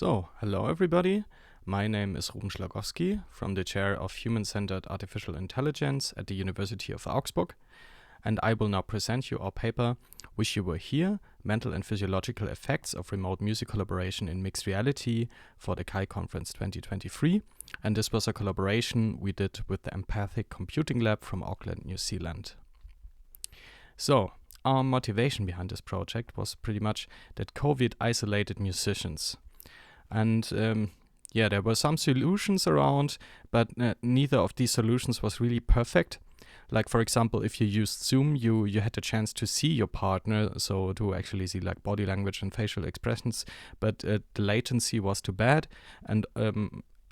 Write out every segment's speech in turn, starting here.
Hello everybody. My name is Ruben Schlagowski from the Chair of Human-Centered Artificial Intelligence at the University of Augsburg, and I will now present you our paper, Wish You Were Here, Mental and Physiological Effects of Remote Music Collaboration in Mixed Reality for the CHI Conference 2023, and this was a collaboration we did with the Empathic Computing Lab from Auckland, New Zealand. Our motivation behind this project was pretty much that COVID isolated musicians. And there were some solutions around, but neither of these solutions was really perfect. Like, for example, if you used Zoom, you had the chance to see your partner, so to actually see like body language and facial expressions, but the latency was too bad, and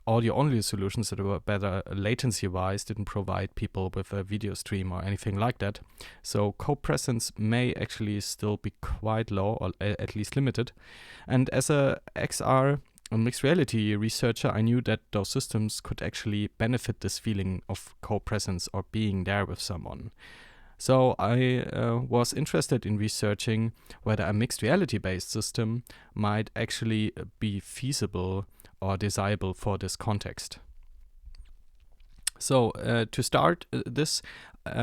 audio-only solutions that were better latency-wise didn't provide people with a video stream or anything like that. So co-presence may actually still be quite low, or at least limited. And as a XR mixed reality researcher, I knew that those systems could actually benefit this feeling of co-presence or being there with someone. So I was interested in researching whether a mixed reality-based system might actually be feasible or desirable for this context. So to start this,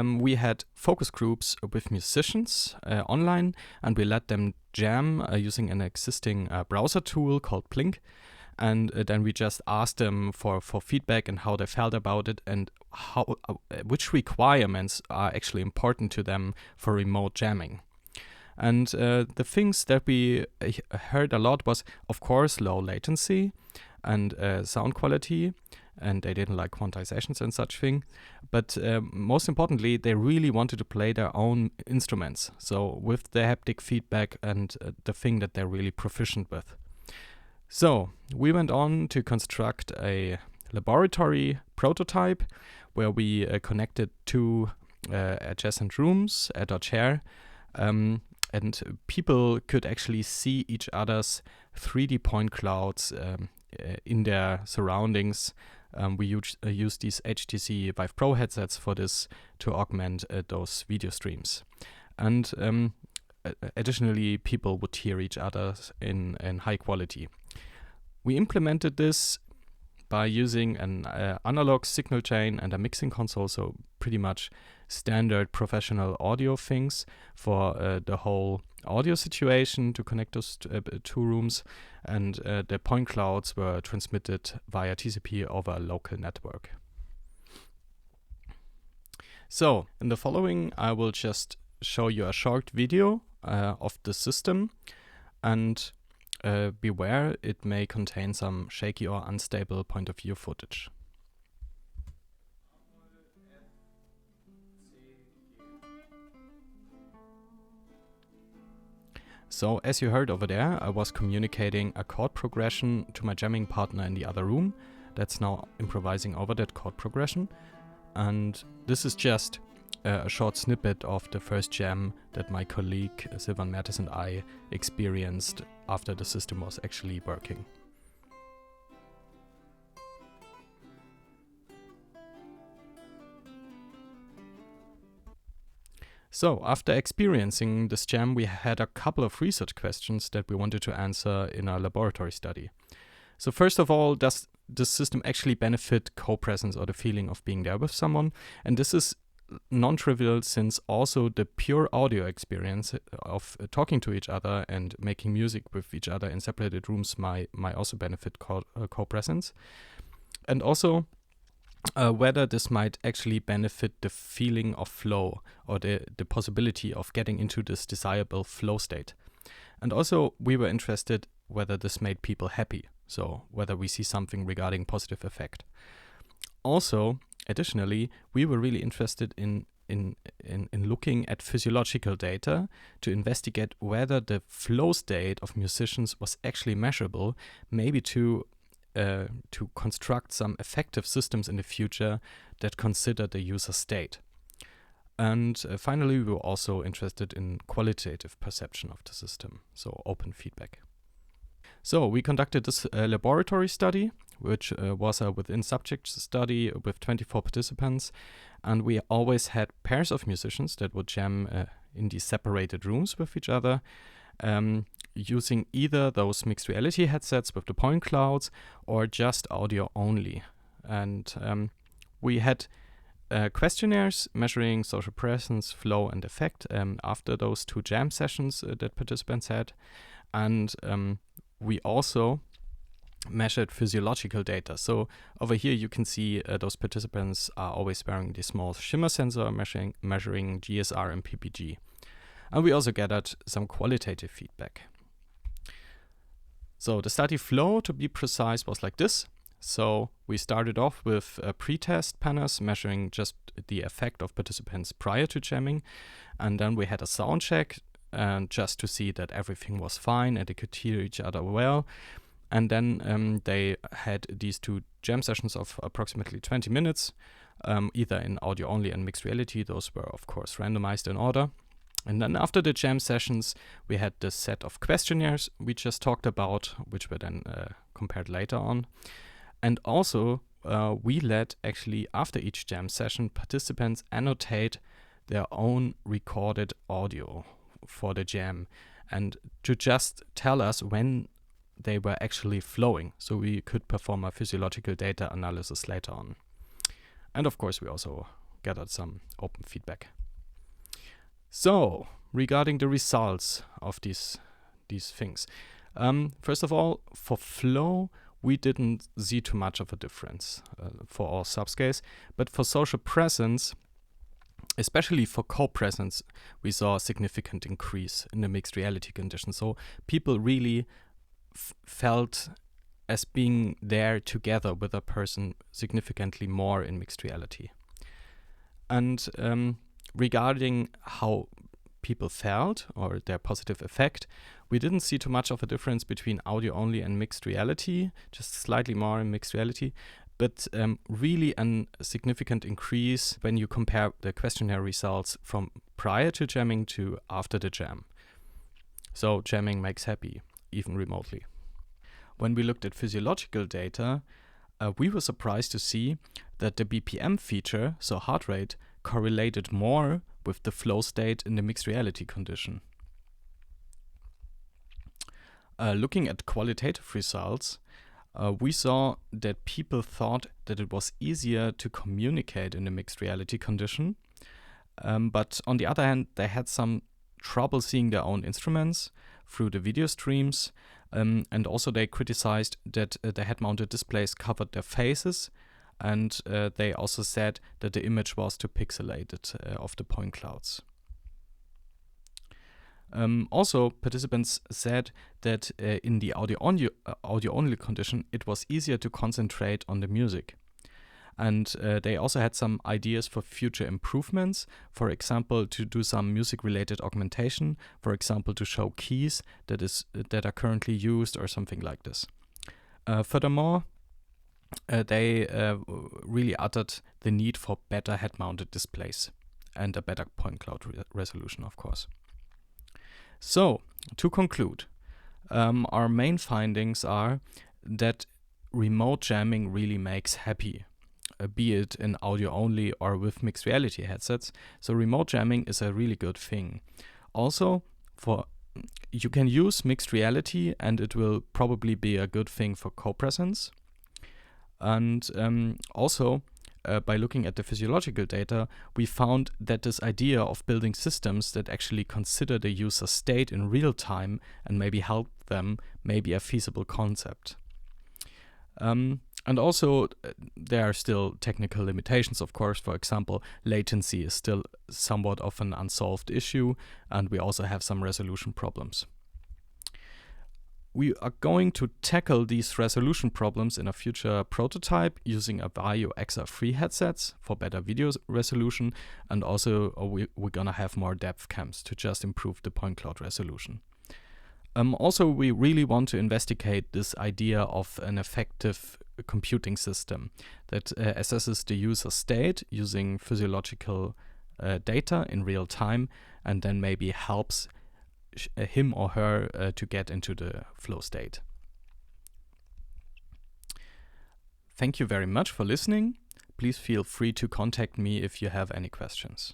we had focus groups with musicians online, and we let them jam using an existing browser tool called Blink. And then we just asked them for feedback and how they felt about it, and how which requirements are actually important to them for remote jamming. And the things that we heard a lot was, of course, low latency and sound quality, and they didn't like quantizations and such thing. But most importantly, they really wanted to play their own instruments, so with the haptic feedback and the thing that they're really proficient with. So we went on to construct a laboratory prototype where we connected two adjacent rooms at our chair, and people could actually see each other's 3D point clouds in their surroundings. We used these HTC Vive Pro headsets for this to augment those video streams. And additionally, people would hear each other in high quality. We implemented this by using an analog signal chain and a mixing console, so pretty much standard professional audio things for the whole audio situation to connect those two rooms, and the point clouds were transmitted via TCP over a local network. So in the following, I will just show you a short video of the system, and beware, it may contain some shaky or unstable point of view footage. So as you heard over there, I was communicating a chord progression to my jamming partner in the other room. That's now improvising over that chord progression. And this is just a short snippet of the first jam that my colleague Silvan Mertes and I experienced after the system was actually working. So after experiencing this jam, we had a couple of research questions that we wanted to answer in our laboratory study. So first of all, does this system actually benefit co-presence or the feeling of being there with someone? And this is non-trivial, since also the pure audio experience of talking to each other and making music with each other in separated rooms might also benefit co-presence. And also whether this might actually benefit the feeling of flow or the possibility of getting into this desirable flow state. And also we were interested whether this made people happy, so whether we see something regarding positive effect. Also, additionally, we were really interested in looking at physiological data to investigate whether the flow state of musicians was actually measurable, maybe to construct some effective systems in the future that consider the user state. And finally, we were also interested in qualitative perception of the system, so open feedback. So we conducted this laboratory study, which was a within-subject study with 24 participants, and we always had pairs of musicians that would jam in these separated rooms with each other. using either those mixed reality headsets with the point clouds or just audio only. And we had questionnaires measuring social presence, flow, and effect after those 2 jam sessions that participants had. And we also measured physiological data. So over here you can see those participants are always wearing the small shimmer sensor measuring GSR and PPG. And we also gathered some qualitative feedback. So the study flow, to be precise, was like this. So we started off with pre-test panners measuring just the effect of participants prior to jamming. And then we had a sound check just to see that everything was fine and they could hear each other well. And then they had these 2 jam sessions of approximately 20 minutes, either in audio only and mixed reality. Those were, of course, randomized in order. And then after the jam sessions, we had this set of questionnaires we just talked about, which were then compared later on. And also, we let actually, after each jam session, participants annotate their own recorded audio for the jam and to just tell us when they were actually flowing, so we could perform a physiological data analysis later on. And of course, we also gathered some open feedback. So, regarding the results of these things, first of all, for flow, we didn't see too much of a difference for all subscales, but for social presence, especially for co-presence, we saw a significant increase in the mixed reality condition. So people really felt as being there together with a person significantly more in mixed reality. And regarding how people felt or their positive effect, we didn't see too much of a difference between audio only and mixed reality, just slightly more in mixed reality, but really a significant increase when you compare the questionnaire results from prior to jamming to after the jam. So jamming makes happy, even remotely. When we looked at physiological data, we were surprised to see that the BPM feature, so heart rate, correlated more with the flow state in the mixed reality condition. Looking at qualitative results, we saw that people thought that it was easier to communicate in the mixed reality condition, but on the other hand, they had some trouble seeing their own instruments through the video streams, and also they criticized that the head-mounted displays covered their faces, and they also said that the image was too pixelated of the point clouds. Also, participants said that in the audio-only condition, it was easier to concentrate on the music. And they also had some ideas for future improvements, for example, to do some music-related augmentation, for example, to show keys that are currently used or something like this. Furthermore, they really uttered the need for better head-mounted displays and a better point cloud resolution, of course. So, to conclude, our main findings are that remote jamming really makes happy, be it in audio only or with mixed reality headsets. So remote jamming is a really good thing. Also, you can use mixed reality and it will probably be a good thing for co-presence. And also, by looking at the physiological data, we found that this idea of building systems that actually consider the user state in real time and maybe help them may be a feasible concept. And also, there are still technical limitations, of course. For example, latency is still somewhat of an unsolved issue, and we also have some resolution problems. We are going to tackle these resolution problems in a future prototype using a Vario XR3 headsets for better video resolution, and also we're gonna have more depth cams to just improve the point cloud resolution. Also, we really want to investigate this idea of an effective computing system that assesses the user state using physiological data in real time and then maybe helps him or her to get into the flow state. Thank you very much for listening. Please feel free to contact me if you have any questions.